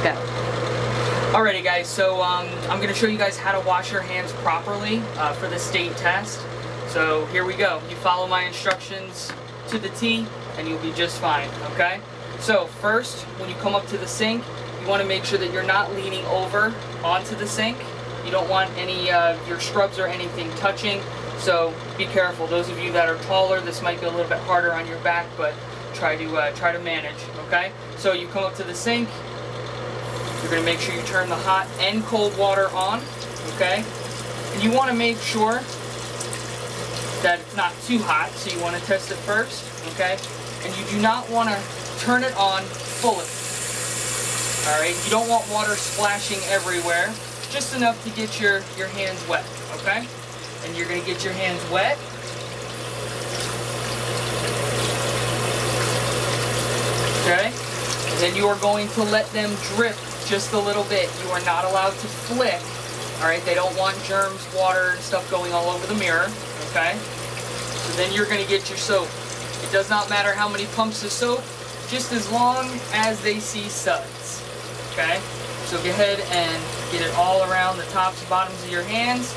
Okay. Alrighty guys, so I'm going to show you guys how to wash your hands properly for the state test. So here we go. You follow my instructions to the T and you'll be just fine, okay? So first, when you come up to the sink, you want to make sure that you're not leaning over onto the sink. You don't want any of your scrubs or anything touching, so be careful. Those of you that are taller, this might be a little bit harder on your back, but try to manage, okay? So you come up to the sink. You're going to make sure you turn the hot and cold water on, okay? And you want to make sure that it's not too hot, so you want to test it first, okay? And you do not want to turn it on fully, all right? You don't want water splashing everywhere, just enough to get your hands wet, okay? And you're going to get your hands wet. Okay? And then you are going to let them drip just a little bit. You are not allowed to flick. Alright, they don't want germs, water, and stuff going all over the mirror. Okay? So then you're going to get your soap. It does not matter how many pumps of soap, just as long as they see suds. Okay? So go ahead and get it all around the tops and bottoms of your hands.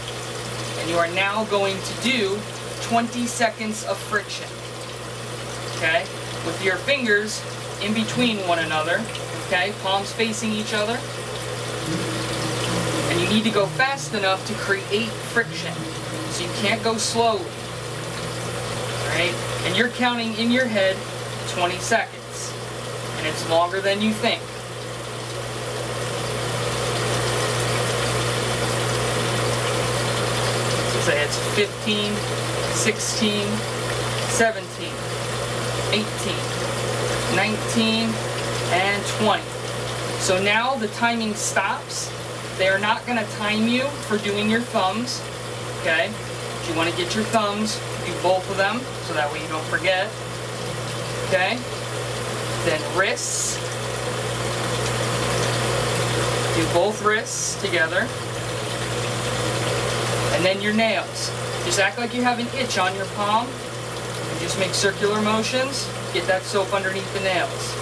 And you are now going to do 20 seconds of friction. Okay? With your fingers in between one another, okay, palms facing each other, and you need to go fast enough to create friction, so you can't go slowly, right? And you're counting in your head 20 seconds, and it's longer than you think. So say it's 15, 16, 17, 18, 19, and 20. So now the timing stops. They are not going to time you for doing your thumbs, okay? If you want to get your thumbs, do both of them, so that way you don't forget, okay? Then wrists. Do both wrists together. And then your nails. Just act like you have an itch on your palm, and just make circular motions. Get that soap underneath the nails.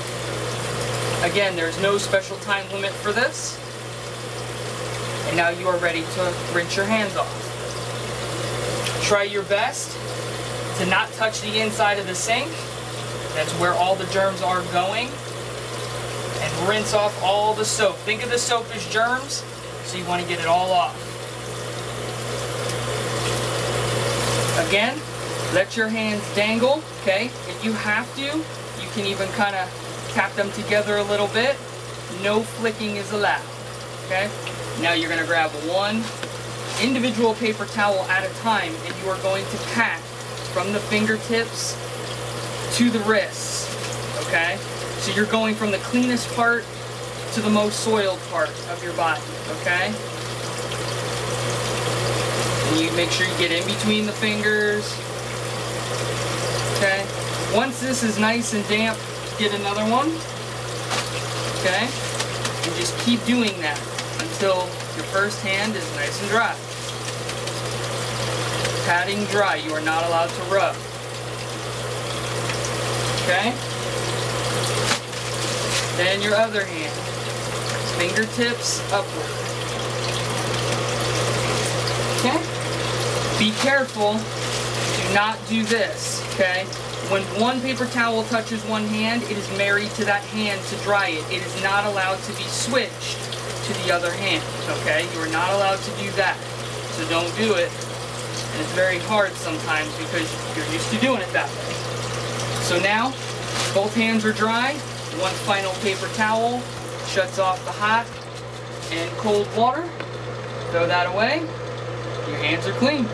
Again, there's no special time limit for this. And now you are ready to rinse your hands off. Try your best to not touch the inside of the sink. That's where all the germs are going. And rinse off all the soap. Think of the soap as germs, so you want to get it all off. Again, let your hands dangle, okay? If you have to, you can even kind of tap them together a little bit. No flicking is allowed, okay? Now you're going to grab one individual paper towel at a time, and you are going to pat from the fingertips to the wrists, okay? So you're going from the cleanest part to the most soiled part of your body, okay? And you make sure you get in between the fingers. Okay. Once this is nice and damp, get another one. Okay. And just keep doing that until your first hand is nice and dry. Patting dry. You are not allowed to rub. Okay. Then your other hand. Fingertips upward. Okay. Be careful. Do not do this, okay? When one paper towel touches one hand, it is married to that hand to dry it. It is not allowed to be switched to the other hand, okay? You are not allowed to do that, so don't do it. And it's very hard sometimes because you're used to doing it that way. So now, both hands are dry. One final paper towel shuts off the hot and cold water. Throw that away. Your hands are clean.